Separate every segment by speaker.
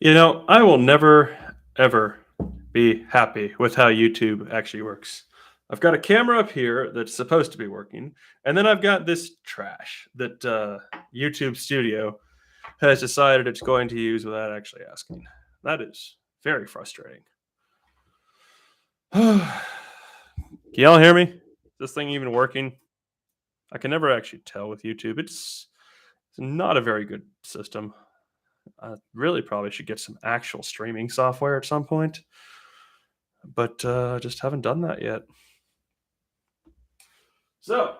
Speaker 1: I will never, ever be happy with how YouTube actually works. I've got a camera up here that's supposed to be working, and then I've got this trash that YouTube Studio has decided it's going to use without actually asking. That is very frustrating. Can y'all hear me? Is this thing even working? I can never actually tell with YouTube. It's not a very good system. I really probably should get some actual streaming software at some point, but just haven't done that yet. So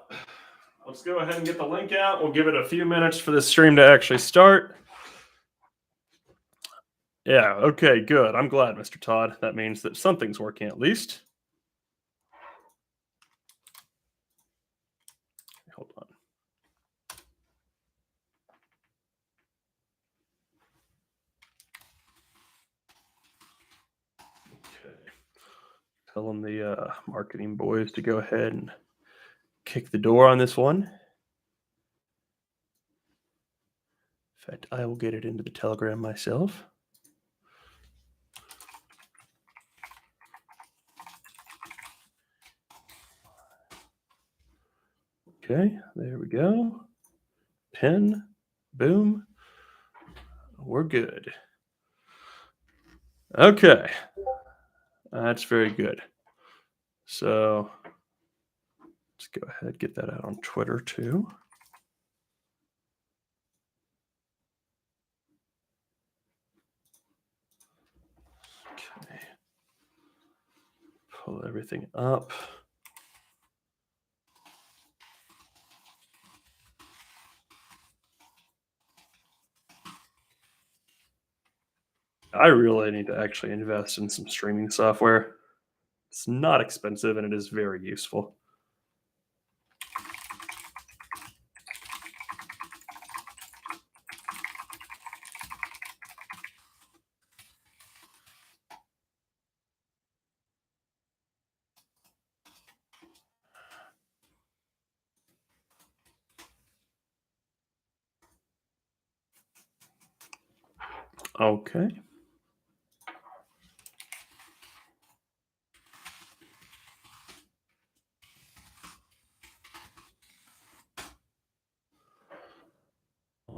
Speaker 1: let's go ahead and get the link out. We'll give it a few minutes for this stream to actually start. Yeah, okay, good. I'm glad, Mr. Todd. That means that something's working at least. Hold on. Okay. Telling the marketing boys to go ahead and kick the door on this one. In fact, I will get it into the Telegram myself. Okay, there we go. Pin, boom. We're good. Okay, that's very good. So let's go ahead and get that out on Twitter too. Okay. Pull everything up. I really need to actually invest in some streaming software. It's not expensive and it is very useful. Okay.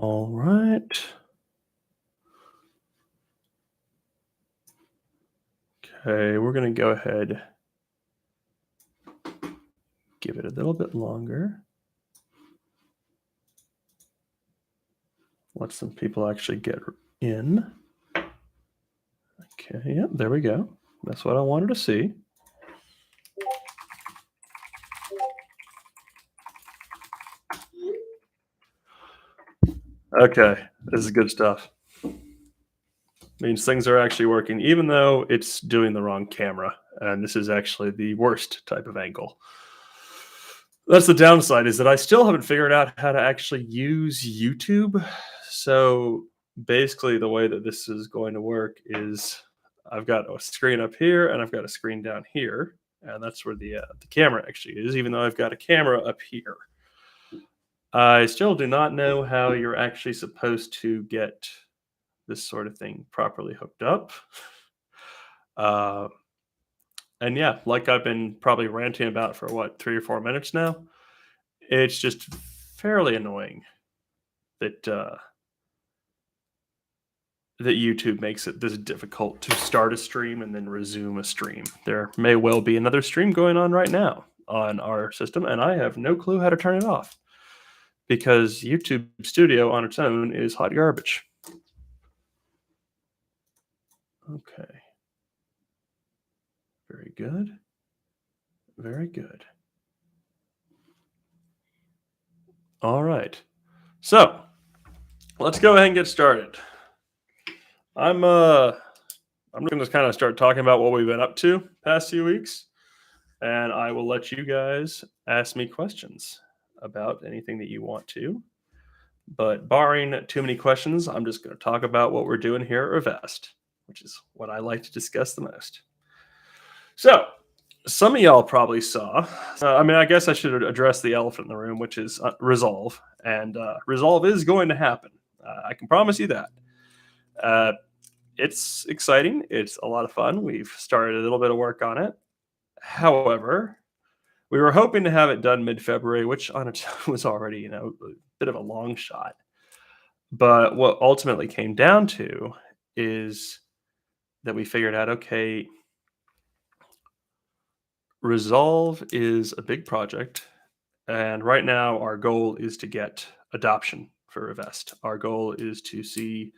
Speaker 1: All right. Okay, we're going to go ahead, give it a little bit longer. Let some people actually get in. Okay, yep, there we go. That's what I wanted to see. Okay, this is good stuff. Means things are actually working, even though it's doing the wrong camera. And this is actually the worst type of angle. That's the downside, is that I still haven't figured out how to actually use YouTube. So basically the way that this is going to work is I've got a screen up here and I've got a screen down here. And that's where the camera actually is, even though I've got a camera up here. I still do not know how you're actually supposed to get this sort of thing properly hooked up. And yeah, like I've been probably ranting about for 3 or 4 minutes now. It's just fairly annoying that that YouTube makes it this difficult to start a stream and then resume a stream. There may well be another stream going on right now on our system, and I have no clue how to turn it off because YouTube Studio on its own is hot garbage. Okay. Very good. Very good. All right. So let's go ahead and get started. I'm going to kind of start talking about what we've been up to past few weeks, and I will let you guys ask me questions about anything that you want to. But barring too many questions, I'm just going to talk about what we're doing here at Revest, which is what I like to discuss the most. So some of y'all probably saw, I guess I should address the elephant in the room, which is Resolve. And Resolve is going to happen. I can promise you that. it's exciting. It's a lot of fun. We've started a little bit of work on it. However, we were hoping to have it done mid-February, which on its own was already, a bit of a long shot. But what ultimately came down to is that we figured out, okay, Resolve is a big project. And right now, our goal is to get adoption for Revest. Our goal is to see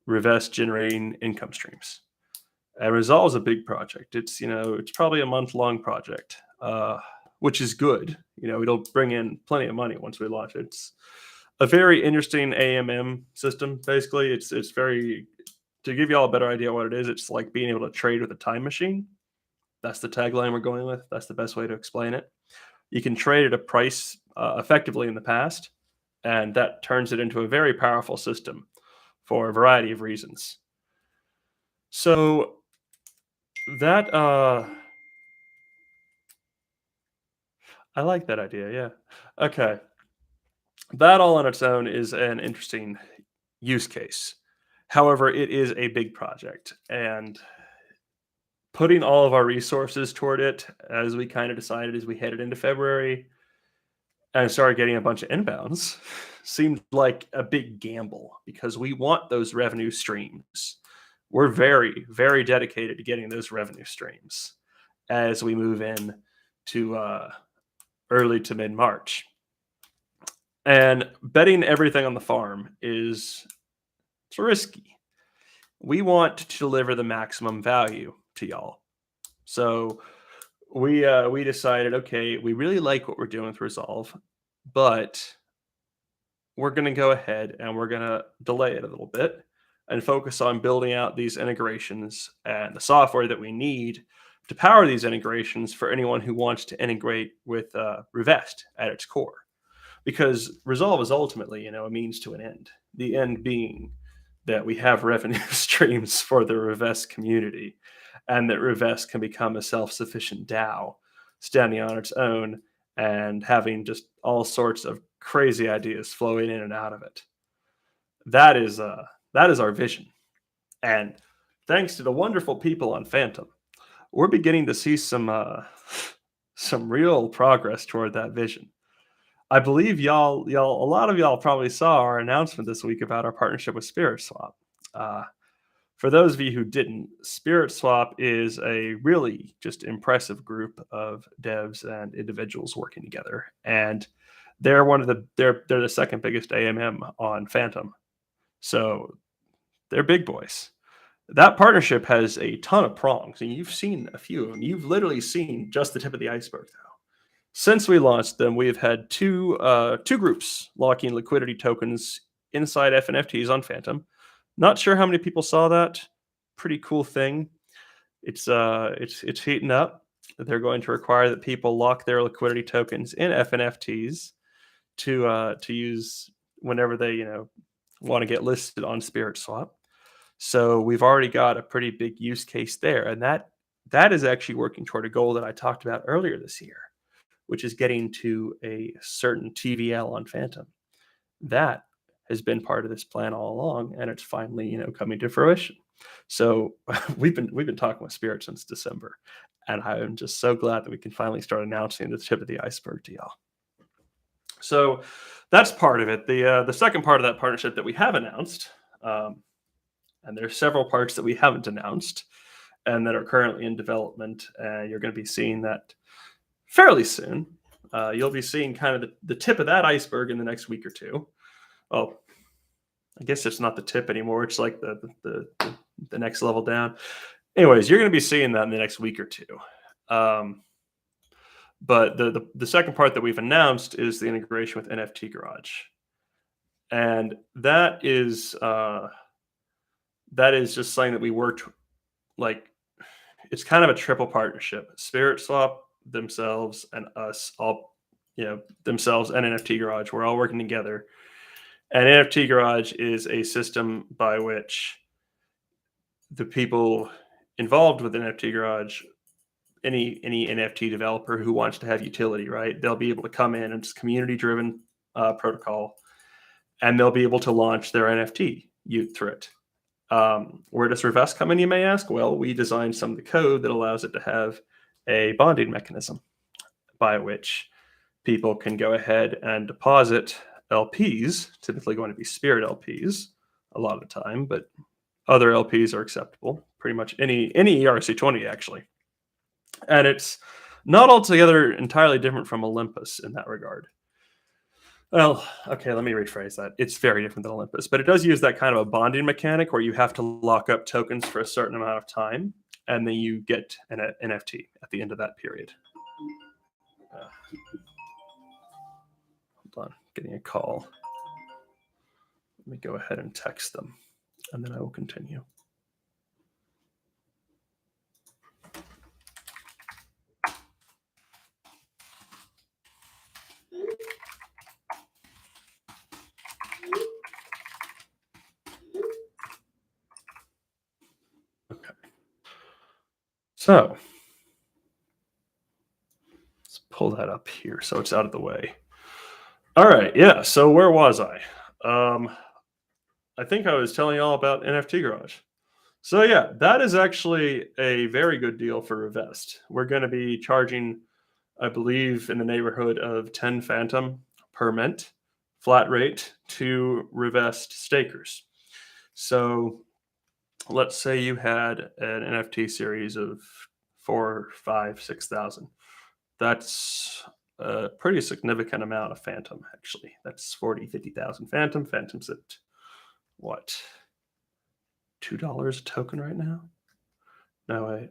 Speaker 1: Revest generating income streams. And Resolve is a big project. It's probably a month-long project, which is good. It'll bring in plenty of money once we launch it. It's a very interesting AMM system. Basically, it's very, to give you all a better idea what it is. It's like being able to trade with a time machine. That's the tagline we're going with. That's the best way to explain it. You can trade at a price effectively in the past, and that turns it into a very powerful system for a variety of reasons. So that I like that idea. Yeah. Okay. That all on its own is an interesting use case. However, it is a big project, and putting all of our resources toward it, as we kind of decided as we headed into February and started getting a bunch of inbounds, seemed like a big gamble because we want those revenue streams. We're very, very dedicated to getting those revenue streams as we move in to early to mid March. And betting everything on the farm it's risky. We want to deliver the maximum value to y'all. So we decided, okay, we really like what we're doing with Resolve, but we're going to go ahead and we're going to delay it a little bit and focus on building out these integrations and the software that we need to power these integrations for anyone who wants to integrate with Revest at its core. Because Resolve is ultimately, a means to an end. The end being that we have revenue streams for the Revest community, and that Revest can become a self-sufficient DAO, standing on its own and having just all sorts of crazy ideas flowing in and out of it. That is our vision. And thanks to the wonderful people on Phantom, we're beginning to see some real progress toward that vision. I believe a lot of y'all probably saw our announcement this week about our partnership with SpiritSwap. For those of you who didn't, SpiritSwap is a really just impressive group of devs and individuals working together, and they're they're the second biggest AMM on Phantom, so they're big boys. That partnership has a ton of prongs, and you've seen a few of them. You've literally seen just the tip of the iceberg, though. Since we launched them, we've had two groups locking liquidity tokens inside FNFTs on Phantom. Not sure how many people saw that. Pretty cool thing. It's heating up. They're going to require that people lock their liquidity tokens in FNFTs to use whenever they want to get listed on SpiritSwap. So we've already got a pretty big use case there, and that is actually working toward a goal that I talked about earlier this year, which is getting to a certain TVL on Phantom. That has been part of this plan all along, and it's finally, coming to fruition. So we've been talking with Spirit since December, and I'm just so glad that we can finally start announcing the tip of the iceberg to y'all. So that's part of it. The second part of that partnership that we have announced, and there's several parts that we haven't announced and that are currently in development, and you're going to be seeing that fairly soon. You'll be seeing kind of the tip of that iceberg in the next week or two. Oh, I guess it's not the tip anymore. It's like the next level down. Anyways, you're going to be seeing that in the next week or two. But the second part that we've announced is the integration with NFT Garage, and that is just something that we worked like. It's kind of a triple partnership. SpiritSwap themselves and us all, themselves and NFT Garage. We're all working together. And NFT Garage is a system by which the people involved with NFT Garage, any NFT developer who wants to have utility, right? They'll be able to come in, and it's community-driven protocol, and they'll be able to launch their NFT through it. Where does Revest come in, you may ask? Well, we designed some of the code that allows it to have a bonding mechanism by which people can go ahead and deposit LPs, typically going to be Spirit LPs a lot of the time, but other LPs are acceptable. Pretty much any ERC20 actually, and it's not altogether entirely different from Olympus in that regard. Well, okay, let me rephrase that. It's very different than Olympus, but it does use that kind of a bonding mechanic where you have to lock up tokens for a certain amount of time, and then you get an NFT at the end of that period. Uh, hold on, getting a call. Let me go ahead and text them, and then I will continue. Okay. So let's pull that up here so it's out of the way. All right, yeah. So where was I? I think I was telling you all about NFT Garage. So yeah, that is actually a very good deal for Revest. We're going to be charging, I believe, in the neighborhood of 10 Phantom per mint, flat rate to Revest stakers. So let's say you had an NFT series of 4, 5, 6,000. That's a pretty significant amount of Phantom, actually. That's 40, 50,000 Phantom. Phantom's at what? $2 a token right now? No, wait.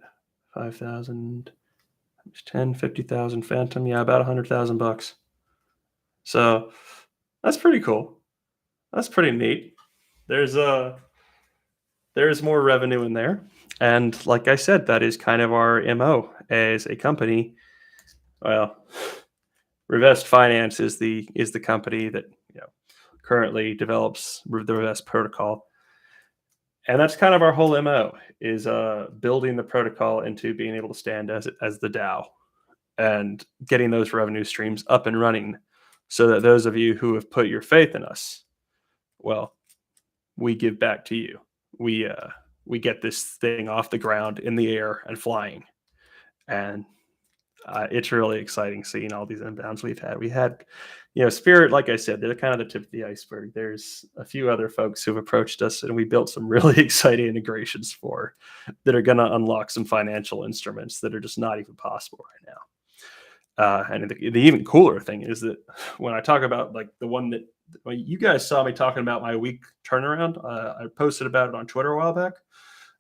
Speaker 1: 5,000 times 10, 50,000 Phantom. Yeah, about 100,000 bucks. So that's pretty cool. That's pretty neat. There's more revenue in there. And like I said, that is kind of our MO as a company. Well, Revest Finance is the company that currently develops the Revest protocol, and that's kind of our whole MO is building the protocol into being able to stand as the DAO and getting those revenue streams up and running, so that those of you who have put your faith in us, well, we give back to you. We get this thing off the ground in the air and flying, and it's really exciting seeing all these inbounds we've had. We had, Spirit, like I said, they're kind of the tip of the iceberg. There's a few other folks who've approached us, and we built some really exciting integrations for that are going to unlock some financial instruments that are just not even possible right now. And the even cooler thing is that when I talk about like the one that you guys saw me talking about my week turnaround, I posted about it on Twitter a while back.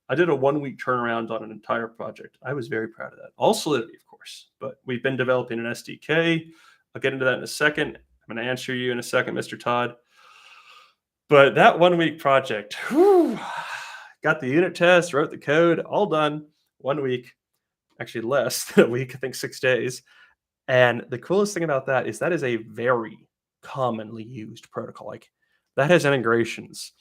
Speaker 1: I did a 1 week turnaround on an entire project. I was very proud of that. All Solidity, of course, but we've been developing an SDK. I'll get into that in a second. I'm going to answer you in a second, Mr. Todd. But that 1 week project, got the unit test, wrote the code, all done. 1 week, actually less than a week, I think 6 days. And the coolest thing about that is a very commonly used protocol. Like that has integrations.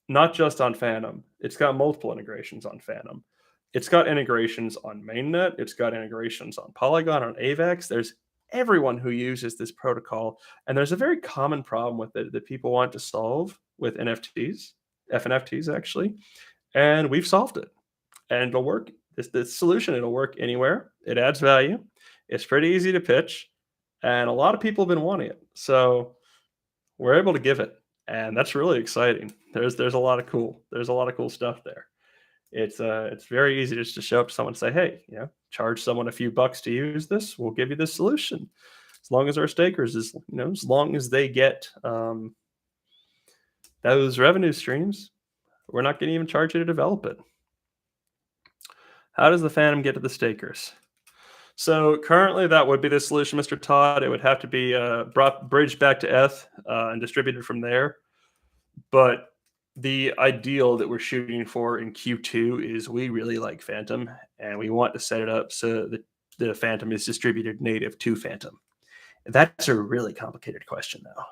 Speaker 1: Not just on Phantom. It's got multiple integrations on Phantom. It's got integrations on Mainnet. It's got integrations on Polygon, on AVAX. There's everyone who uses this protocol. And there's a very common problem with it that people want to solve with NFTs, FNFTs actually. And we've solved it. And it'll work. This solution, it'll work anywhere. It adds value. It's pretty easy to pitch. And a lot of people have been wanting it. So we're able to give it. And that's really exciting. There's a lot of cool stuff there. It's very easy just to show up to someone and say, hey, charge someone a few bucks to use this. We'll give you this solution. As long as our stakers as long as they get those revenue streams, we're not going to even charge you to develop it. How does the Phantom get to the stakers? So currently that would be the solution, Mr. Todd. It would have to be bridged back to ETH and distributed from there. But the ideal that we're shooting for in Q2 is we really like Phantom, and we want to set it up so that the Phantom is distributed native to Phantom. That's a really complicated question, though.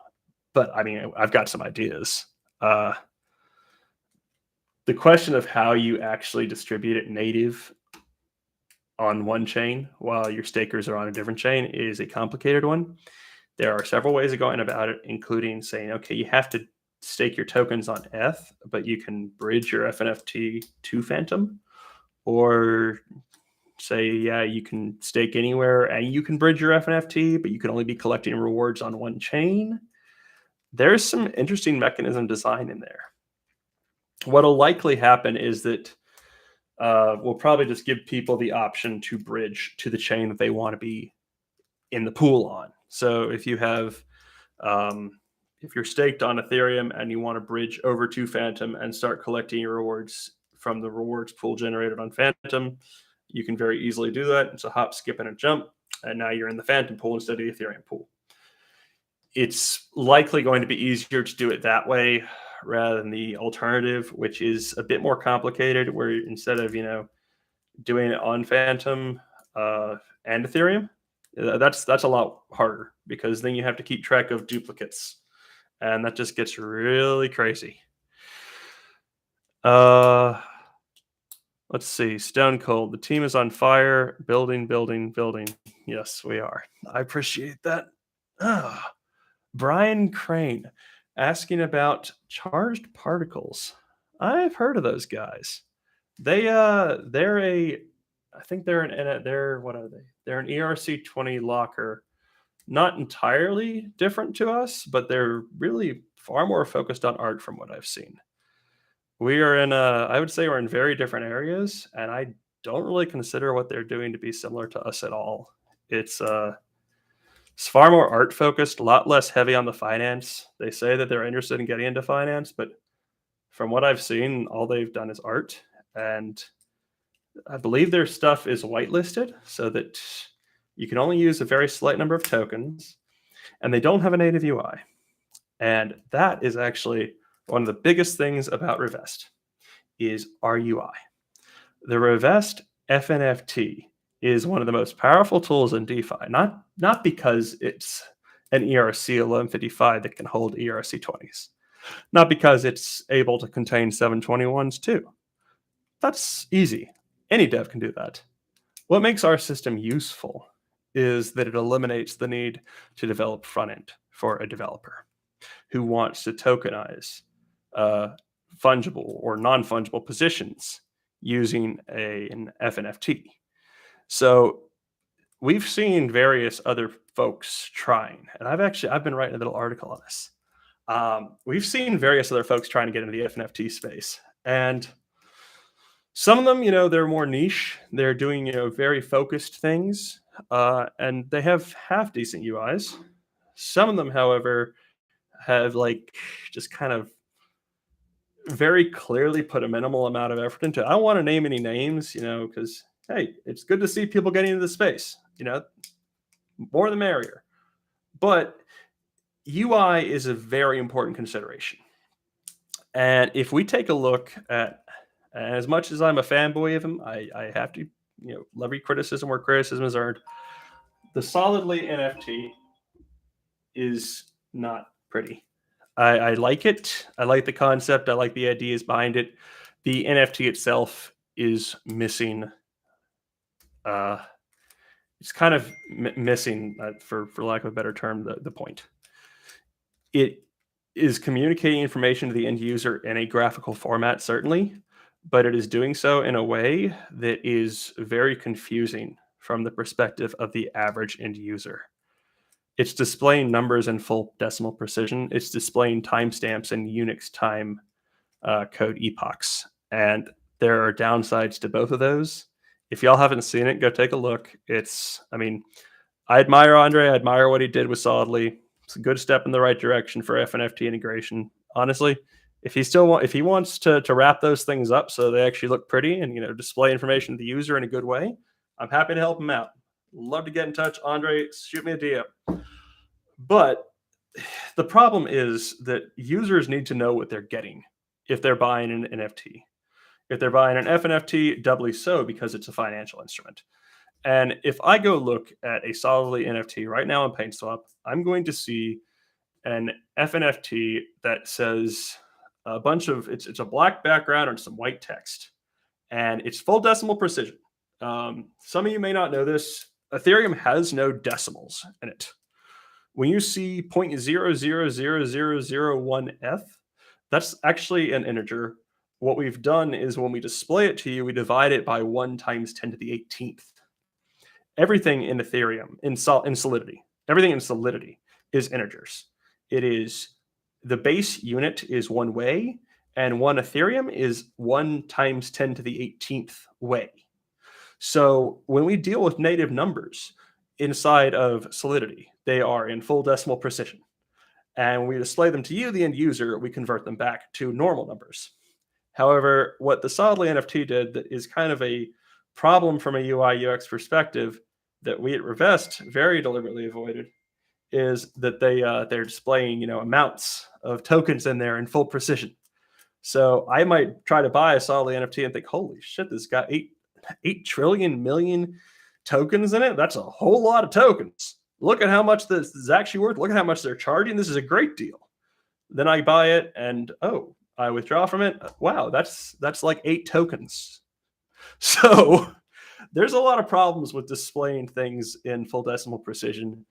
Speaker 1: But I mean, I've got some ideas. The question of how you actually distribute it native on one chain while your stakers are on a different chain is a complicated one. There are several ways of going about it, including saying, okay, you have to stake your tokens on ETH, but you can bridge your FNFT to Phantom, or say, yeah, you can stake anywhere and you can bridge your FNFT, but you can only be collecting rewards on one chain. There's some interesting mechanism design in there. What'll likely happen is that we'll probably just give people the option to bridge to the chain that they want to be in the pool on. So if you have, if you're staked on Ethereum and you want to bridge over to Phantom and start collecting your rewards from the rewards pool generated on Phantom, you can very easily do that. It's a hop, skip, and a jump, and now you're in the Phantom pool instead of the Ethereum pool. It's likely going to be easier to do it that way rather than the alternative, which is a bit more complicated, where instead of doing it on Phantom and Ethereum, that's a lot harder, because then you have to keep track of duplicates, and that just gets really crazy. Let's see. Stone Cold. The team is on fire. Building. Yes, we are. I appreciate that. Brian Crane asking about charged particles. I've heard of those guys. They're what are they? They're an ERC20 locker. Not entirely different to us, but they're really far more focused on art from what I've seen. We are I would say we're in very different areas, and I don't really consider what they're doing to be similar to us at all. It's far more art focused, a lot less heavy on the finance. They say that they're interested in getting into finance, but from what I've seen, all they've done is art. And I believe their stuff is whitelisted so that you can only use a very slight number of tokens, and they don't have a native UI. And that is actually one of the biggest things about Revest is our UI. The Revest FNFT is one of the most powerful tools in DeFi, not because it's an ERC 1155 that can hold ERC 20s, not because it's able to contain 721s too. That's easy. Any dev can do that. What makes our system useful is that it eliminates the need to develop front end for a developer who wants to tokenize fungible or non-fungible positions using an FNFT. So we've seen various other folks trying, and I've been writing a little article on this. We've seen various other folks trying to get into the FNFT space, and some of them, they're more niche. They're doing, very focused things, and they have half decent UIs. Some of them, however, have just kind of very clearly put a minimal amount of effort into it. I don't want to name any names, because hey, it's good to see people getting into the space, more the merrier. But UI is a very important consideration. And if we take a look at, as much as I'm a fanboy of him, I have to, levy criticism where criticism is earned. The Solidly NFT is not pretty. I like it. I like the concept. I like the ideas behind it. The NFT itself is missing. It's kind of missing, for lack of a better term, the point. It is communicating information to the end user in a graphical format, certainly, but it is doing so in a way that is very confusing from the perspective of the average end user. It's displaying numbers in full decimal precision. It's displaying timestamps and Unix time code epochs. And there are downsides to both of those. If y'all haven't seen it, go take a look. I admire Andre. I admire what he did with Solidly. It's a good step in the right direction for FNFT integration. Honestly, if he wants to wrap those things up so they actually look pretty and display information to the user in a good way, I'm happy to help him out. Love to get in touch. Andre, shoot me a DM. But the problem is that users need to know what they're getting if they're buying an NFT. If they're buying an FNFT, doubly so, because it's a financial instrument. And if I go look at a Solidly NFT right now on PaintSwap, I'm going to see an FNFT that says a bunch of, it's a black background and some white text. And it's full decimal precision. Some of you may not know this. Ethereum has no decimals in it. When you see 0.000001 ETH, That's actually an integer. What we've done is when we display it to you, we divide it by 1 times 10 to the 18th. Everything in Ethereum, in Solidity, everything in Solidity is integers. It is the base unit is one way, and one Ethereum is 1 times 10 to the 18th way. So when we deal with native numbers inside of Solidity, they are in full decimal precision. And when we display them to you, the end user, we convert them back to normal numbers. However, what the Solidly NFT did that is kind of a problem from a UI UX perspective that we at Revest very deliberately avoided is that they're displaying amounts of tokens in there in full precision. So I might try to buy a Solidly NFT and think, holy shit, this got 8 trillion million tokens in it. That's a whole lot of tokens. Look at how much this is actually worth. Look at how much they're charging. This is a great deal. Then I buy it and I withdraw from it. Wow, that's like 8 tokens. So there's a lot of problems with displaying things in full decimal precision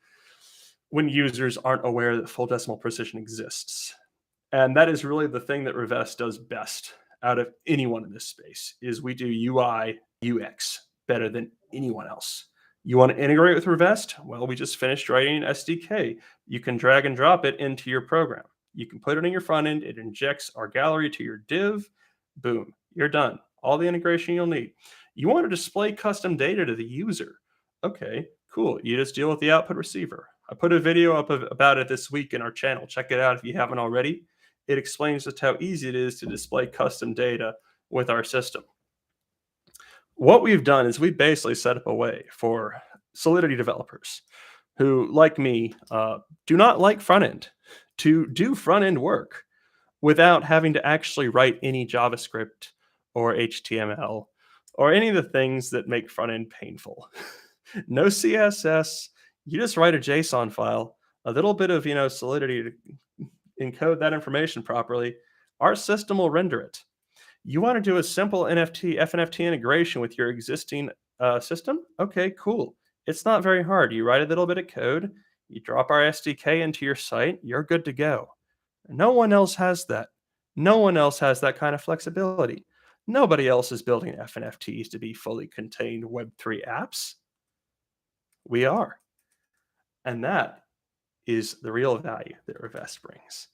Speaker 1: when users aren't aware that full decimal precision exists. And that is really the thing that Revest does best out of anyone in this space is we do UI UX better than anyone else. You want to integrate with Revest? Well, we just finished writing an SDK. You can drag and drop it into your program. You can put it in your front end. It injects our gallery to your div. Boom, you're done. All the integration you'll need. You want to display custom data to the user. Okay, cool. You just deal with the output receiver. I put a video up about it this week in our channel. Check it out if you haven't already. It explains just how easy it is to display custom data with our system. What we've done is we basically set up a way for Solidity developers who, like me, do not like front end to do front end work without having to actually write any JavaScript or HTML or any of the things that make front end painful. No CSS. You just write a JSON file, a little bit of Solidity to encode that information properly. Our system will render it. You want to do a simple FNFT integration with your existing system? Okay, cool. It's not very hard. You write a little bit of code, you drop our SDK into your site, you're good to go. No one else has that. No one else has that kind of flexibility. Nobody else is building FNFTs to be fully contained Web3 apps. We are. And that is the real value that Revest brings.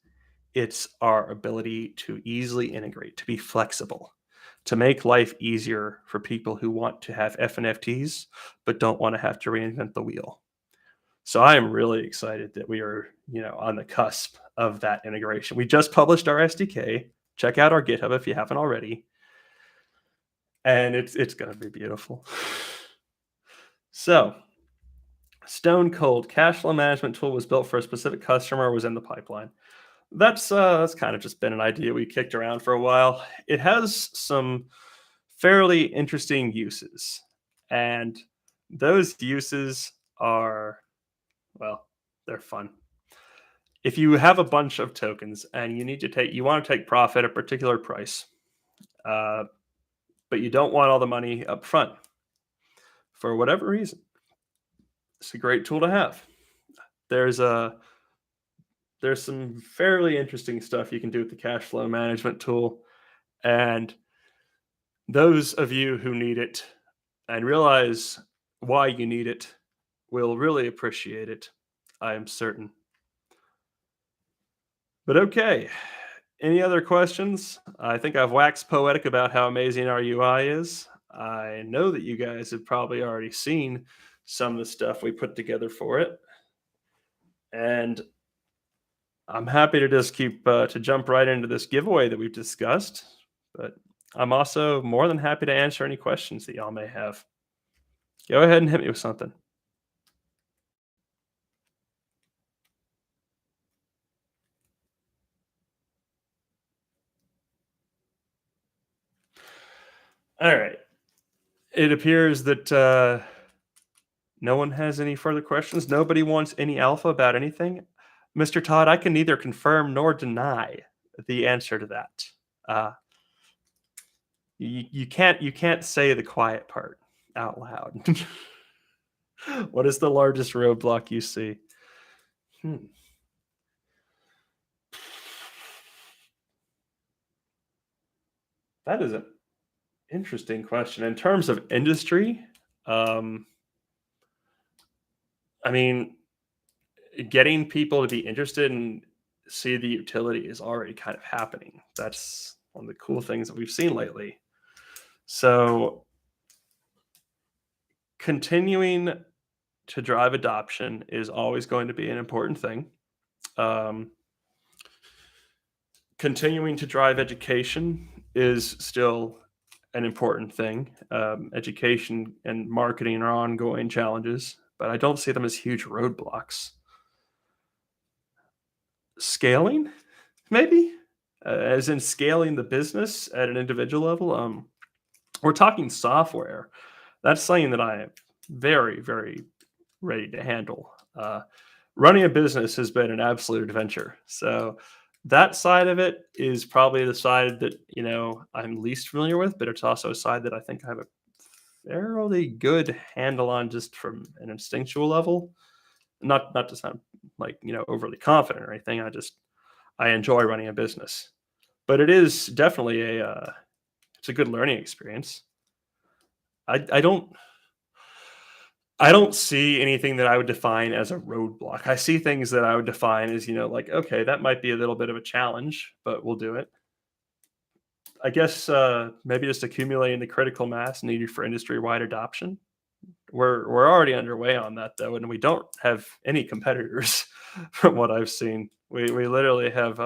Speaker 1: It's our ability to easily integrate, to be flexible, to make life easier for people who want to have FNFTs but don't want to have to reinvent the wheel. So I am really excited that we are, on the cusp of that integration. We just published our SDK. Check out our GitHub if you haven't already. And it's going to be beautiful. So, Stone Cold cash flow management tool was built for a specific customer, was in the pipeline. That's kind of just been an idea we kicked around for a while. It has some fairly interesting uses, and those uses are, well, they're fun. If you have a bunch of tokens and you want to take profit at a particular price, but you don't want all the money up front for whatever reason, it's a great tool to have. There's some fairly interesting stuff you can do with the cash flow management tool. And those of you who need it and realize why you need it will really appreciate it, I am certain. But okay, any other questions? I think I've waxed poetic about how amazing our UI is. I know that you guys have probably already seen some of the stuff we put together for it. And I'm happy to just keep to jump right into this giveaway that we've discussed, but I'm also more than happy to answer any questions that y'all may have. Go ahead and hit me with something. All right. It appears that no one has any further questions. Nobody wants any alpha about anything. Mr. Todd, I can neither confirm nor deny the answer to that. You can't say the quiet part out loud. What is the largest roadblock you see? That is an interesting question. In terms of industry, um, I mean, getting people to be interested and see the utility is already kind of happening. That's one of the cool things that we've seen lately. So, continuing to drive adoption is always going to be an important thing. Um, Continuing to drive education is still an important thing. Education and marketing are ongoing challenges, but I don't see them as huge roadblocks. Scaling, maybe, as in scaling the business at an individual level. We're talking software. That's something that I am very, very ready to handle. Running a business has been an absolute adventure. So that side of it is probably the side that I'm least familiar with, but it's also a side that I think I have a fairly good handle on just from an instinctual level. Not to sound like overly confident or anything. I enjoy running a business, but it is definitely it's a good learning experience. I don't see anything that I would define as a roadblock. I see things that I would define as, like, okay, that might be a little bit of a challenge, but we'll do it. I guess maybe just accumulating the critical mass needed for industry-wide adoption. We're already underway on that though, and we don't have any competitors from what I've seen. We literally have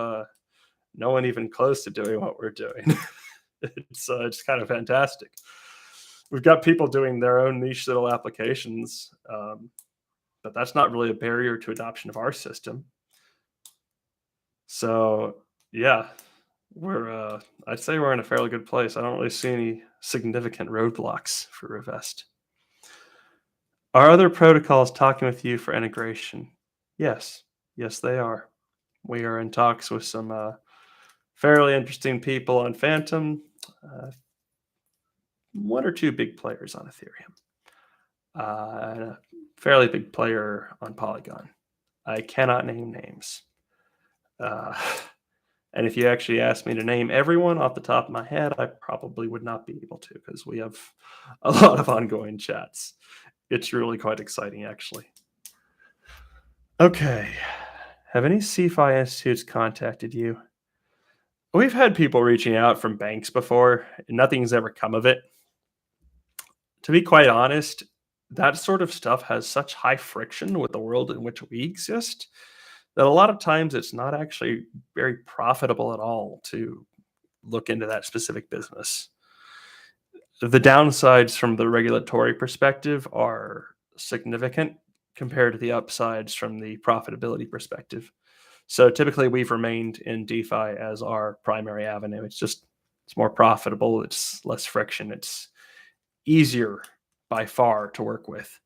Speaker 1: no one even close to doing what we're doing. It's kind of fantastic. We've got people doing their own niche little applications, but that's not really a barrier to adoption of our system. So yeah, I'd say we're in a fairly good place. I don't really see any significant roadblocks for Revest. Are other protocols talking with you for integration? Yes, yes, they are. We are in talks with some fairly interesting people on Phantom, uh, one or two big players on Ethereum, and a fairly big player on Polygon. I cannot name names. Uh, and if you actually asked me to name everyone off the top of my head, I probably would not be able to because we have a lot of ongoing chats. It's really quite exciting, actually. Okay. Have any CFI institutes contacted you? We've had people reaching out from banks before, and nothing's ever come of it. To be quite honest, that sort of stuff has such high friction with the world in which we exist that a lot of times it's not actually very profitable at all to look into that specific business. The downsides from the regulatory perspective are significant compared to the upsides from the profitability perspective. So typically we've remained in DeFi as our primary avenue. It's more profitable, it's less friction, it's easier by far to work with.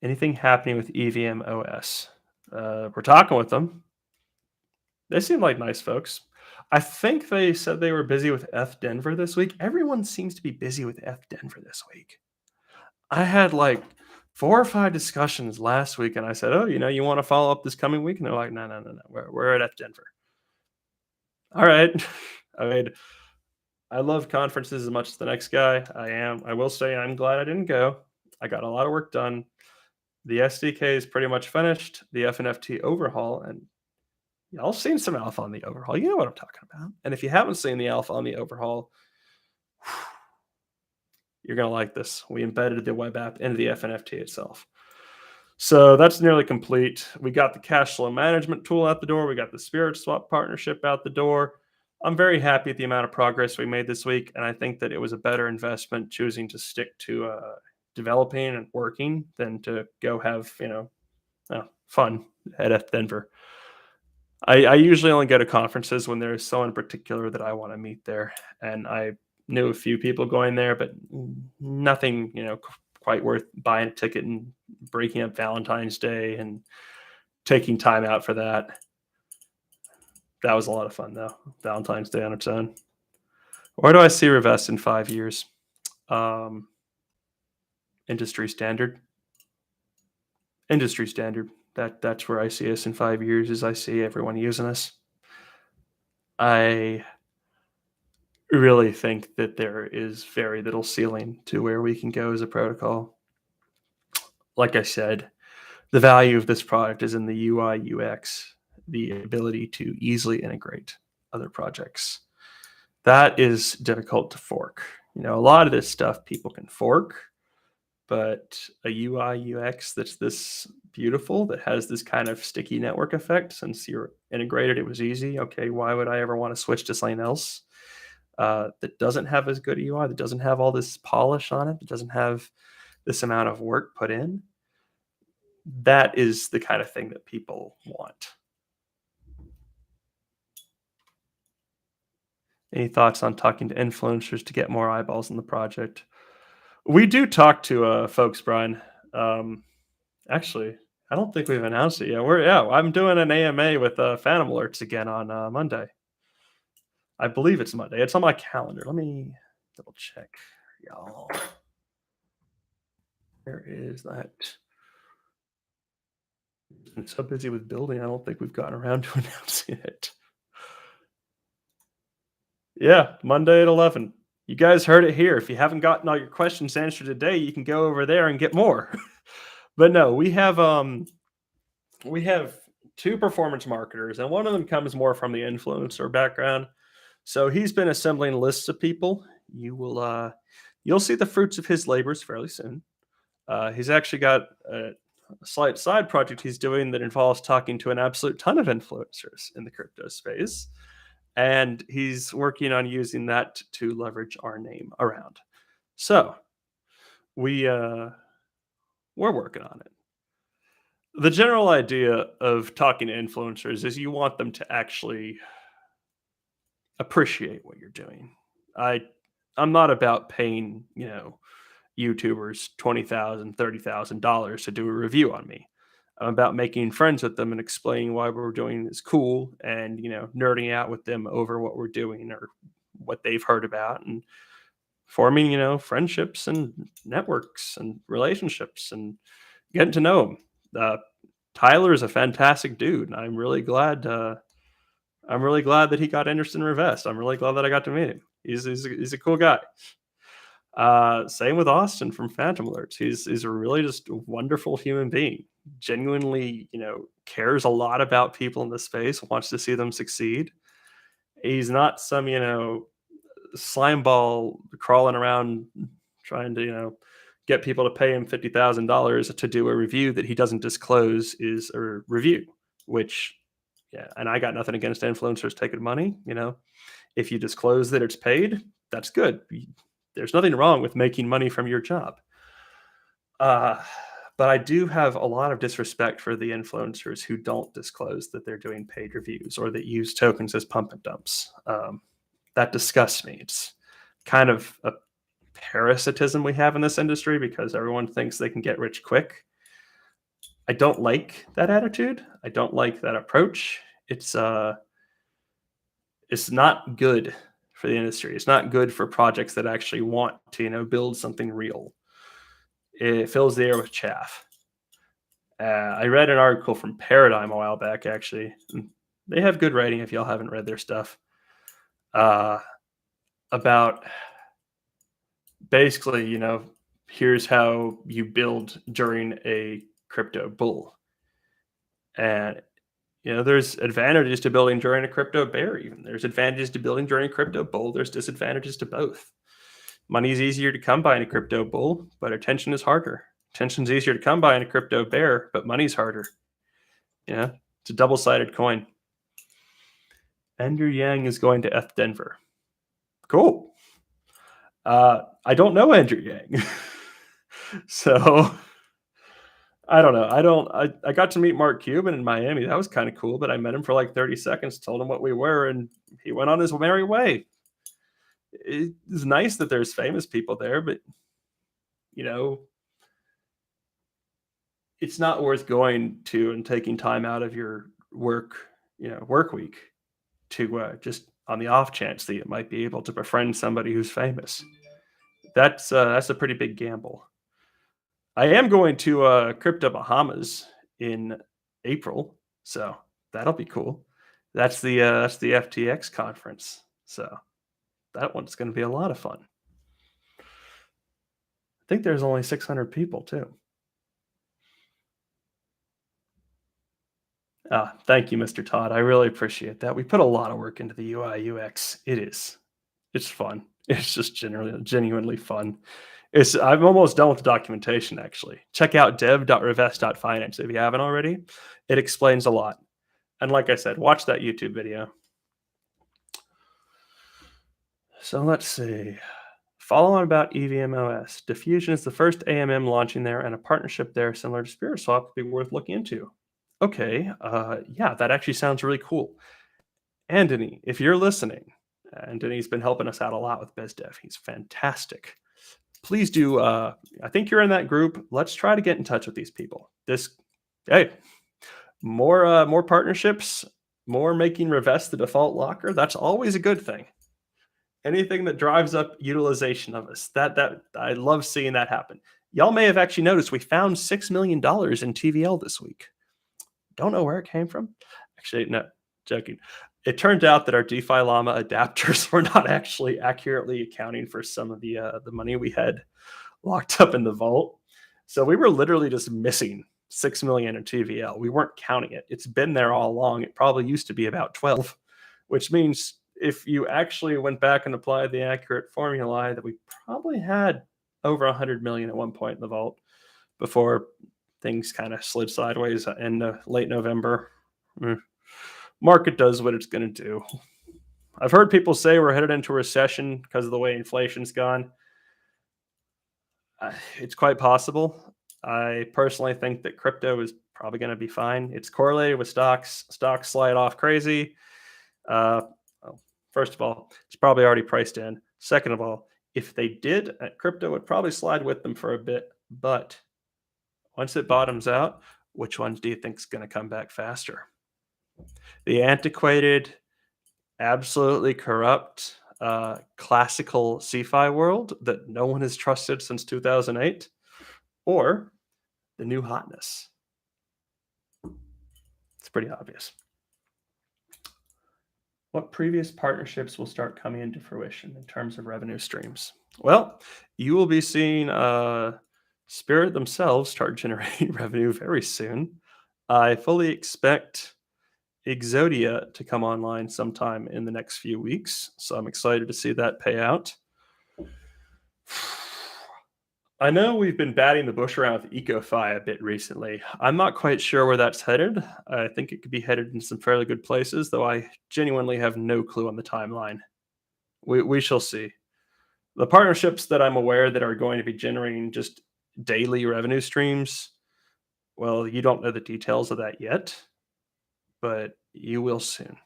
Speaker 1: Anything happening with EVM OS? We're talking with them. They seem like nice folks. I think they said they were busy with F Denver this week. Everyone seems to be busy with F Denver this week. I had like 4 or 5 discussions last week, and I said, "Oh, you want to follow up this coming week?" And they're like, "No, no, no, no. We're at F Denver." All right. I mean, I love conferences as much as the next guy. I will say I'm glad I didn't go. I got a lot of work done. The SDK is pretty much finished. The FNFT overhaul, and y'all seen some alpha on the overhaul. You know what I'm talking about. And if you haven't seen the alpha on the overhaul, you're going to like this. We embedded the web app into the FNFT itself. So that's nearly complete. We got the cash flow management tool out the door. We got the Spirit Swap partnership out the door. I'm very happy with the amount of progress we made this week. And I think that it was a better investment choosing to stick to developing and working than to go have, fun at F Denver. I usually only go to conferences when there's someone in particular that I want to meet there. And I knew a few people going there, but nothing, quite worth buying a ticket and breaking up Valentine's Day and taking time out for that. That was a lot of fun, though. Valentine's Day on its own. Where do I see Revest in 5 years? Industry standard. Industry standard. That's where I see us in 5 years. Is I see everyone using us. I really think that there is very little ceiling to where we can go as a protocol. Like I said, the value of this product is in the UI UX, the ability to easily integrate other projects. That is difficult to fork. A lot of this stuff people can fork, but a UI UX that's this beautiful, that has this kind of sticky network effect, since you're integrated, it was easy. Okay, why would I ever want to switch to something else that doesn't have as good a UI, that doesn't have all this polish on it, that doesn't have this amount of work put in? That is the kind of thing that people want. Any thoughts on talking to influencers to get more eyeballs on the project? We do talk to folks, Brian. Um, Actually, I don't think we've announced it yet. I'm doing an AMA with Phantom Alerts again on Monday. I believe it's Monday. It's on my calendar. Let me double check, y'all. Where is that? I'm so busy with building, I don't think we've gotten around to announcing it. Yeah, Monday at 11. You guys heard it here. If you haven't gotten all your questions answered today, you can go over there and get more. But no, we have two performance marketers, and one of them comes more from the influencer background. So he's been assembling lists of people. You'll see the fruits of his labors fairly soon. He's actually got a slight side project he's doing that involves talking to an absolute ton of influencers in the crypto space, and he's working on using that to leverage our name around. So we we're working on it. The general idea of talking to influencers is you want them to actually appreciate what you're doing. I I'm not about paying, YouTubers $20,000, $30,000 to do a review on me. I'm about making friends with them and explaining why what we're doing is cool, and nerding out with them over what we're doing or what they've heard about, and forming, friendships and networks and relationships and getting to know them. Tyler is a fantastic dude, and I'm really glad that he got interested in Revest. I'm really glad that I got to meet him. He's a cool guy. Same with Austin from Phantom Alerts. He's a really just wonderful human being. Genuinely, cares a lot about people in the space, wants to see them succeed. He's not some, slime ball crawling around trying to, get people to pay him $50,000 to do a review that he doesn't disclose is a review, which, yeah, and I got nothing against influencers taking money. If you disclose that it's paid, that's good. There's nothing wrong with making money from your job. Uh, but I do have a lot of disrespect for the influencers who don't disclose that they're doing paid reviews or that use tokens as pump and dumps. That disgusts me. It's kind of a parasitism we have in this industry because everyone thinks they can get rich quick. I don't like that attitude. I don't like that approach. It's not good for the industry. It's not good for projects that actually want to, build something real. It fills the air with chaff. I read an article from Paradigm a while back, actually. They have good writing if y'all haven't read their stuff. About basically, here's how you build during a crypto bull. And there's advantages to building during a crypto bear, even. There's advantages to building during a crypto bull. There's disadvantages to both. Money is easier to come by in a crypto bull, but attention is harder. Attention's easier to come by in a crypto bear, but money's harder. It's a double-sided coin. Andrew Yang is going to F Denver. Cool. I don't know Andrew Yang. So I don't know. I got to meet Mark Cuban in Miami. That was kind of cool, but I met him for like 30 seconds, told him what we were, and he went on his merry way. It's nice that there's famous people there, but it's not worth going to and taking time out of your work week to just on the off chance that you might be able to befriend somebody who's famous. That's a pretty big gamble. I am going to Crypto Bahamas in April, so that'll be cool. That's the FTX conference. So that one's going to be a lot of fun. I think there's only 600 people too. Thank you, Mr. Todd. I really appreciate that. We put a lot of work into the UI UX. It's fun. It's just generally genuinely fun. I'm almost done with the documentation actually. Check out dev.revest.finance if you haven't already. It explains a lot. And like I said, watch that YouTube video. So let's see. Follow on about EVMOS. Diffusion is the first AMM launching there, and a partnership there similar to SpiritSwap would be worth looking into. Okay, yeah, that actually sounds really cool. Anthony, if you're listening, Anthony's been helping us out a lot with BizDev. He's fantastic. Please do. I think you're in that group. Let's try to get in touch with these people. Hey, more partnerships, more making Revest the default locker. That's always a good thing. Anything that drives up utilization of us. That I love seeing that happen. Y'all may have actually noticed we found $6 million in TVL this week. Don't know where it came from. Actually, no, joking. It turned out that our DeFi Llama adapters were not actually accurately accounting for some of the money we had locked up in the vault. So we were literally just missing 6 million in TVL. We weren't counting it. It's been there all along. It probably used to be about 12, which means if you actually went back and applied the accurate formulae, that we probably had over 100 million at one point in the vault before things kind of slid sideways in late November. Market does what it's going to do. I've heard people say we're headed into a recession because of the way inflation's gone. It's quite possible. I personally think that crypto is probably going to be fine. It's correlated with stocks. Stocks slide off crazy. First of all, it's probably already priced in. Second of all, if they did, crypto would probably slide with them for a bit. But once it bottoms out, which ones do you think is going to come back faster? The antiquated, absolutely corrupt, classical CeFi world that no one has trusted since 2008, or the new hotness? It's pretty obvious. What previous partnerships will start coming into fruition in terms of revenue streams? Well, you will be seeing Spirit themselves start generating revenue very soon. I fully expect Exodia to come online sometime in the next few weeks, so I'm excited to see that pay out. I know we've been batting the bush around with EcoFi a bit recently. I'm not quite sure where that's headed. I think it could be headed in some fairly good places, though I genuinely have no clue on the timeline. We shall see. The partnerships that I'm aware that are going to be generating just daily revenue streams, well, you don't know the details of that yet, but you will soon.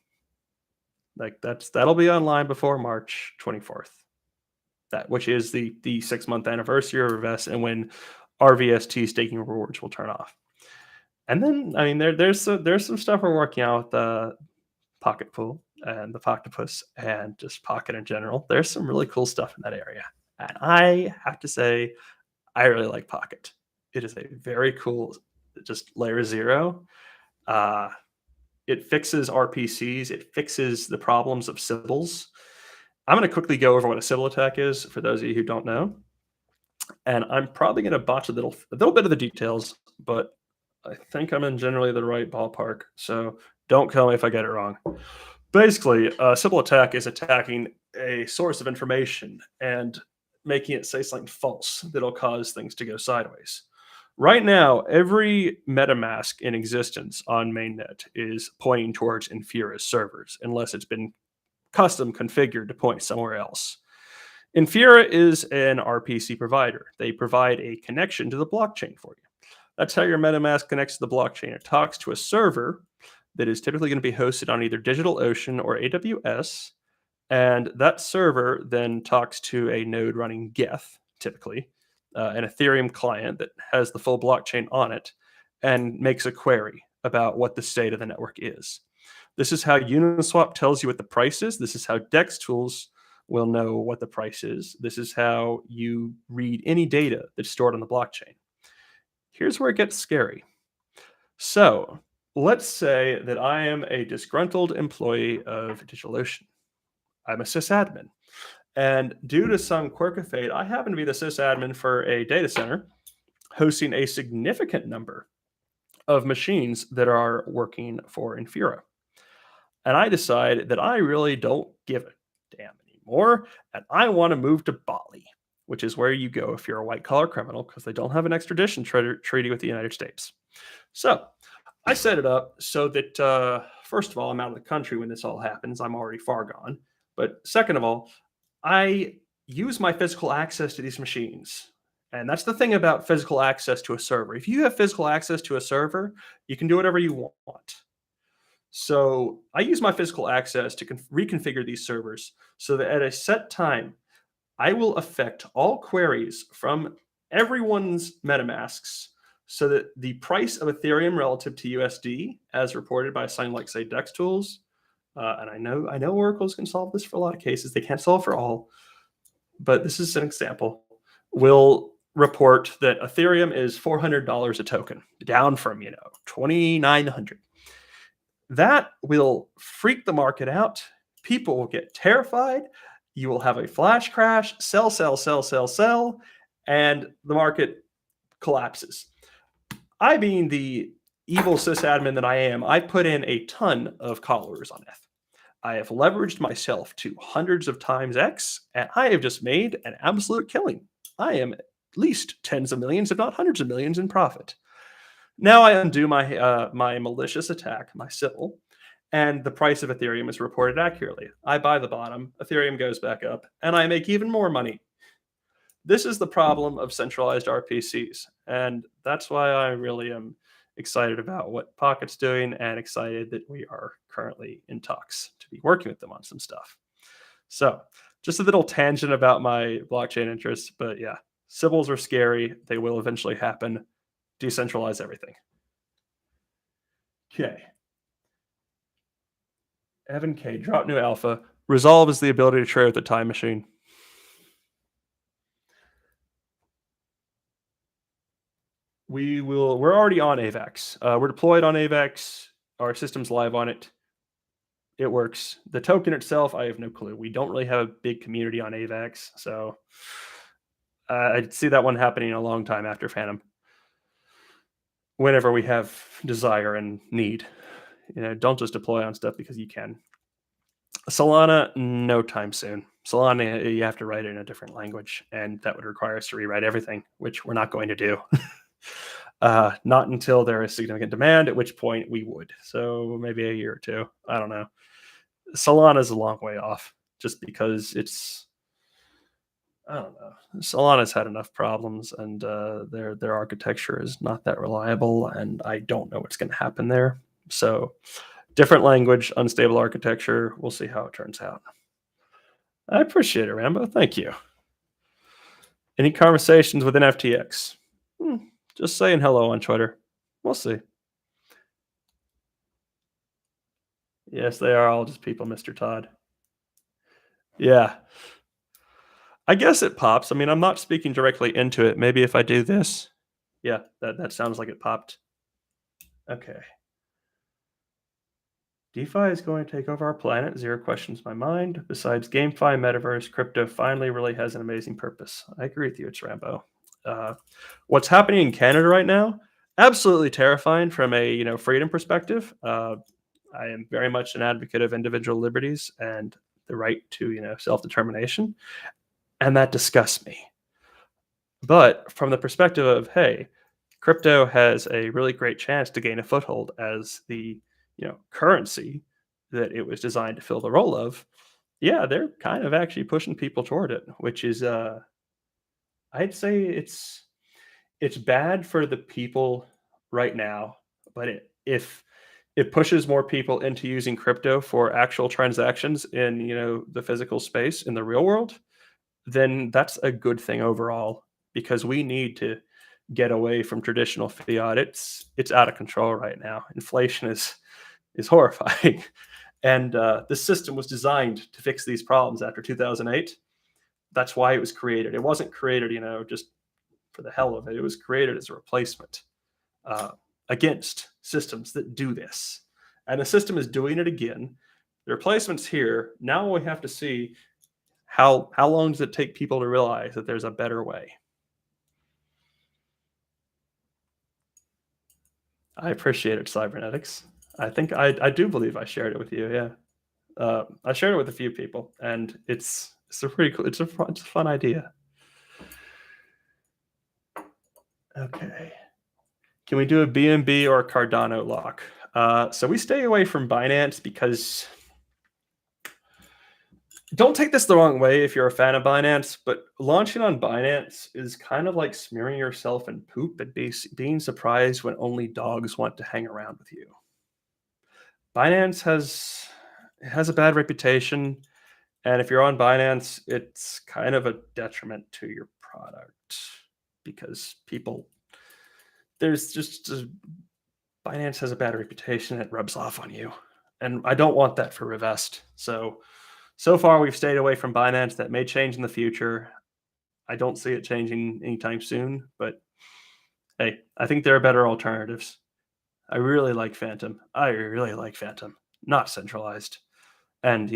Speaker 1: That'll be online before March 24th. Which is the 6-month anniversary of Revest, and when RVST staking rewards will turn off. And then, I mean, there's some stuff we're working out with the Pocket Pool and the Octopus and just Pocket in general. There's some really cool stuff in that area, and I have to say, I really like Pocket. It is a very cool, just layer zero. It fixes RPCs. It fixes the problems of Sybils. I'm going to quickly go over what a Sybil attack is for those of you who don't know. And I'm probably going to botch a little bit of the details, but I think I'm in generally the right ballpark. So don't kill me if I get it wrong. Basically, a Sybil attack is attacking a source of information and making it say something false that'll cause things to go sideways. Right now, every MetaMask in existence on mainnet is pointing towards Infura's servers, unless it's been custom configured to point somewhere else. Infura is an RPC provider. They provide a connection to the blockchain for you. That's how your MetaMask connects to the blockchain. It talks to a server that is typically going to be hosted on either DigitalOcean or AWS, and that server then talks to a node running Geth, typically, an Ethereum client that has the full blockchain on it, and makes a query about what the state of the network is. This is how Uniswap tells you what the price is. This is how DEX tools will know what the price is. This is how you read any data that's stored on the blockchain. Here's where it gets scary. So Let's say that I am a disgruntled employee of DigitalOcean. I'm a sysadmin. And due to some quirk of fate, I happen to be the sysadmin for a data center hosting a significant number of machines that are working for Infura. And I decide that I really don't give a damn anymore. And I want to move to Bali, which is where you go if you're a white collar criminal because they don't have an extradition treaty with the United States. So I set it up so that, first of all, I'm out of the country when this all happens. I'm already far gone. But second of all, I use my physical access to these machines. And that's the thing about physical access to a server. If you have physical access to a server, you can do whatever you want. So I use my physical access to reconfigure these servers so that at a set time, I will affect all queries from everyone's MetaMasks so that the price of Ethereum relative to USD, as reported by something like, say, Dex Tools, and I know oracles can solve this for a lot of cases. They can't solve for all, but this is an example. Will report that Ethereum is $400 a token, down from 2,900. That will freak the market out. People will get terrified. You will have a flash crash, sell, sell, sell, sell, sell, and the market collapses. I, being the evil sysadmin that I am, I put in a ton of collars on ETH. I have leveraged myself to hundreds of times X, and I have just made an absolute killing. I am at least tens of millions, if not hundreds of millions, in profit. Now I undo my malicious attack, my Sybil, and the price of Ethereum is reported accurately. I buy the bottom, Ethereum goes back up, and I make even more money. This is the problem of centralized RPCs, and that's why I really am excited about what Pocket's doing and excited that we are currently in talks to be working with them on some stuff. So, just a little tangent about my blockchain interests, but yeah, Sybils are scary. They will eventually happen. Decentralize everything. Okay. Evan K. Drop new alpha. Resolve is the ability to trade with the time machine. We're already on AVAX. We're deployed on AVAX. Our system's live on it. It works. The token itself, I have no clue. We don't really have a big community on AVAX, so I'd see that one happening a long time after Phantom. Whenever we have desire and need, don't just deploy on stuff because you can. Solana, no time soon. Solana, you have to write it in a different language, and that would require us to rewrite everything, which we're not going to do. Not until there is significant demand, at which point we would. So maybe a year or two. I don't know. Solana is a long way off just because I don't know. Solana's had enough problems, and their architecture is not that reliable, and I don't know what's going to happen there. So different language, unstable architecture. We'll see how it turns out. I appreciate it, Rambo. Thank you. Any conversations within FTX? Just saying hello on Twitter. We'll see. Yes, they are all just people, Mr. Todd. Yeah. I guess it pops. I mean, I'm not speaking directly into it. Maybe if I do this. Yeah, that sounds like it popped. Okay. DeFi is going to take over our planet. Zero questions my mind. Besides GameFi, Metaverse, crypto finally really has an amazing purpose. I agree with you. It's Rambo. What's happening in Canada right now? Absolutely terrifying from a freedom perspective. I am very much an advocate of individual liberties and the right to self-determination, and that disgusts me. But from the perspective of, hey, crypto has a really great chance to gain a foothold as the currency that it was designed to fill the role of. Yeah, they're kind of actually pushing people toward it, which is I'd say it's bad for the people right now, but if it pushes more people into using crypto for actual transactions in the physical space in the real world, then that's a good thing overall, because we need to get away from traditional fiat. It's out of control right now. Inflation is horrifying, and the system was designed to fix these problems after 2008. That's why it was created. It wasn't created just for the hell of it. It was created as a replacement. against systems that do this. And the system is doing it again. The replacement's here. Now we have to see how long does it take people to realize that there's a better way. I appreciate it, cybernetics. I think I do believe I shared it with you. Yeah, I shared it with a few people, and it's a pretty cool. It's a fun idea. Okay, can we do a BNB or a Cardano lock? So we stay away from Binance because don't take this the wrong way if you're a fan of Binance, but launching on Binance is kind of like smearing yourself in poop and being surprised when only dogs want to hang around with you. Binance has a bad reputation, and if you're on Binance, it's kind of a detriment to your product because people there's just Binance has a bad reputation. It rubs off on you, and I don't want that for Revest. So far we've stayed away from Binance. That may change in the future. I don't see it changing anytime soon, but hey, I think there are better alternatives. I really like Phantom. I really like Phantom. Not centralized. And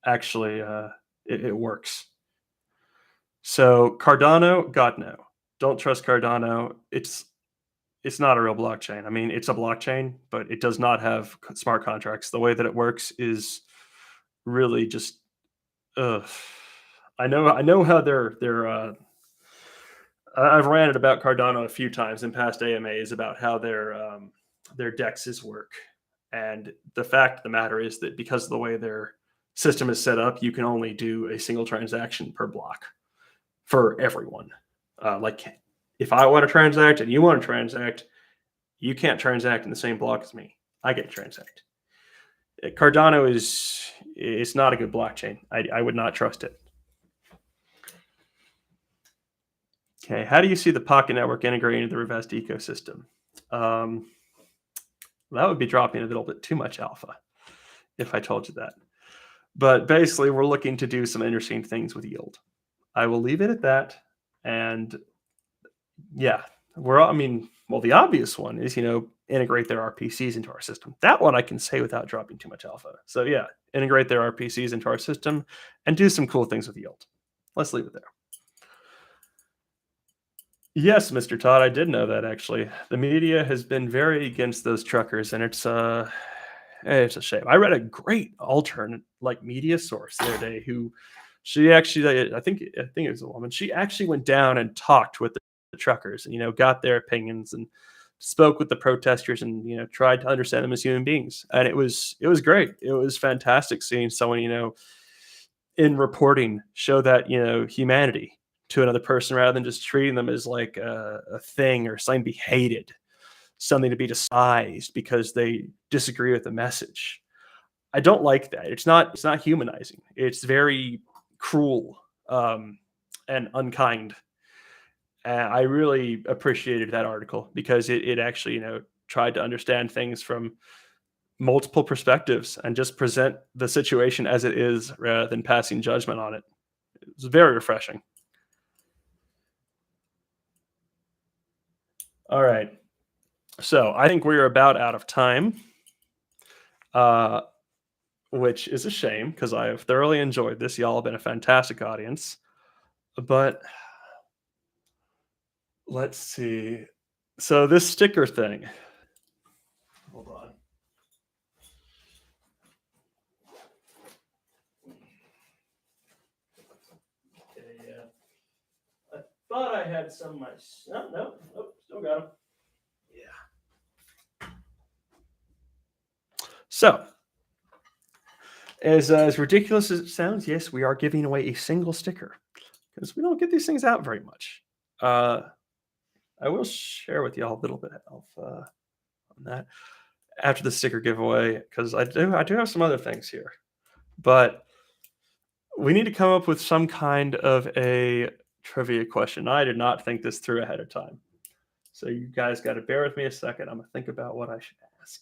Speaker 1: actually it works. So Cardano, God no. Don't trust Cardano. It's not a real blockchain. I mean, it's a blockchain, but it does not have smart contracts. The way that it works is really just ugh. I know how I've ranted about Cardano a few times in past AMAs about how their dexes work. And the fact of the matter is that because of the way their system is set up, you can only do a single transaction per block for everyone. Like if I want to transact and you want to transact, you can't transact in the same block as me. I get to transact. Cardano it's not a good blockchain. I would not trust it. Okay, how do you see the Pocket Network integrating into the Revest ecosystem? That would be dropping a little bit too much alpha if I told you that. But basically, we're looking to do some interesting things with yield. I will leave it at that. And yeah, the obvious one is, integrate their RPCs into our system. That one I can say without dropping too much alpha. So yeah, integrate their RPCs into our system and do some cool things with yield. Let's leave it there. Yes, Mr. Todd, I did know that actually. The media has been very against those truckers, and it's a shame. I read a great alternate media source the other day who she actually I think it was a woman. She actually went down and talked with the truckers and got their opinions and spoke with the protesters and tried to understand them as human beings. And it was great. It was fantastic seeing someone in reporting show that humanity to another person rather than just treating them as like a thing or something to be hated, something to be despised because they disagree with the message. I don't like that. It's not humanizing. It's very cruel and unkind. And I really appreciated that article because it actually tried to understand things from multiple perspectives and just present the situation as it is rather than passing judgment on it. It was very refreshing. All right. So I think we're about out of time, uh, which is a shame because I have thoroughly enjoyed this. Y'all have been a fantastic audience. But let's see. So this sticker thing. Hold on. Okay, yeah. I thought I had some myself. No, still got them. Yeah. So, as ridiculous as it sounds, yes, we are giving away a single sticker because we don't get these things out very much. I will share with you all a little bit of on that after the sticker giveaway because I do have some other things here, but we need to come up with some kind of a trivia question. I did not think this through ahead of time, so you guys got to bear with me a second. I'm gonna think about what I should ask.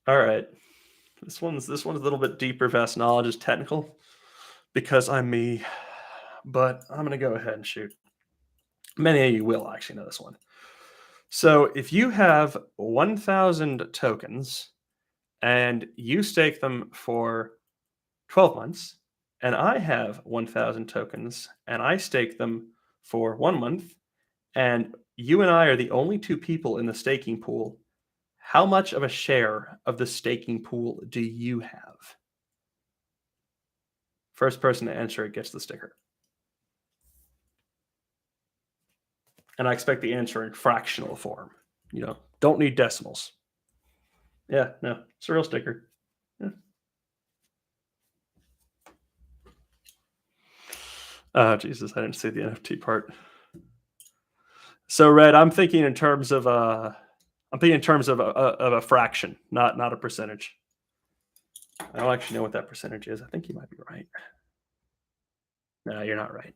Speaker 1: All right. This one's a little bit deeper. Vast knowledge is technical because I'm me, but I'm gonna go ahead and shoot. Many of you will actually know this one. So if you have 1,000 tokens and you stake them for 12 months, and I have 1,000 tokens and I stake them for 1 month, and you and I are the only two people in the staking pool, how much of a share of the staking pool do you have? First person to answer it gets the sticker. And I expect the answer in fractional form. Don't need decimals. Yeah, no, it's a real sticker. Yeah. Oh, Jesus, I didn't see the NFT part. So, Red, I'm thinking in terms of a fraction, not a percentage. I don't actually know what that percentage is. I think you might be right. No, you're not right.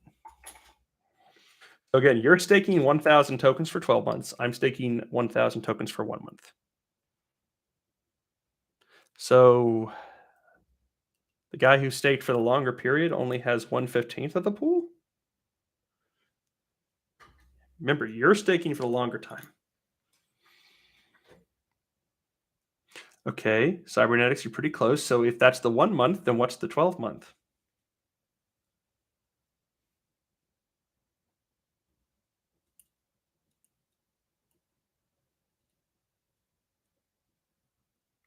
Speaker 1: So again, you're staking 1,000 tokens for 12 months. I'm staking 1,000 tokens for 1 month. So the guy who staked for the longer period only has 1/15 of the pool. Remember, you're staking for the longer time. Okay, cybernetics, you're pretty close. So if that's the 1 month, then what's the 12 month?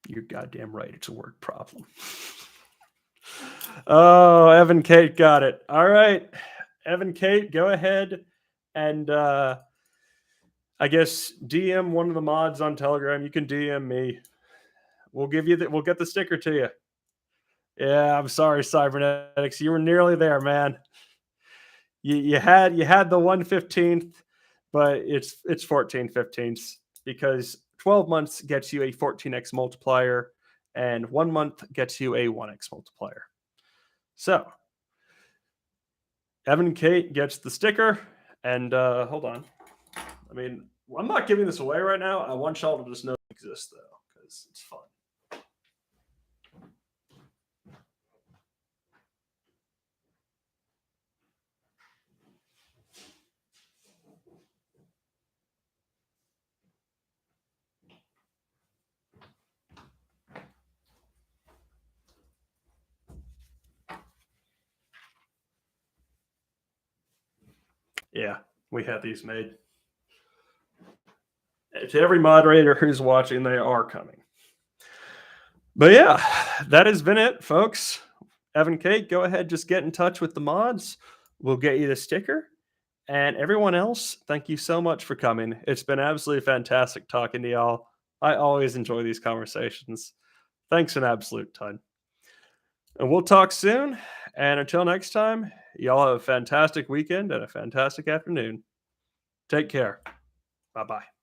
Speaker 1: You're goddamn right. It's a word problem. Oh, Evan Kate got it. All right. Evan Kate, go ahead and I guess DM one of the mods on Telegram. You can DM me. We'll get the sticker to you. Yeah, I'm sorry, Cybernetics. You were nearly there, man. You had the 1/15th, but it's 14/15ths because 12 months gets you a 14x multiplier and 1 month gets you a 1x multiplier. So Evan Kate gets the sticker, and hold on. I mean, I'm not giving this away right now. I want y'all to just know it exists though, because it's fun. Yeah, we have these made. To every moderator who's watching, they are coming. But yeah, that has been it, folks. Evan Kate, go ahead, just get in touch with the mods. We'll get you the sticker. And everyone else, thank you so much for coming. It's been absolutely fantastic talking to y'all. I always enjoy these conversations. Thanks an absolute ton. And we'll talk soon. And until next time, y'all have a fantastic weekend and a fantastic afternoon. Take care. Bye-bye.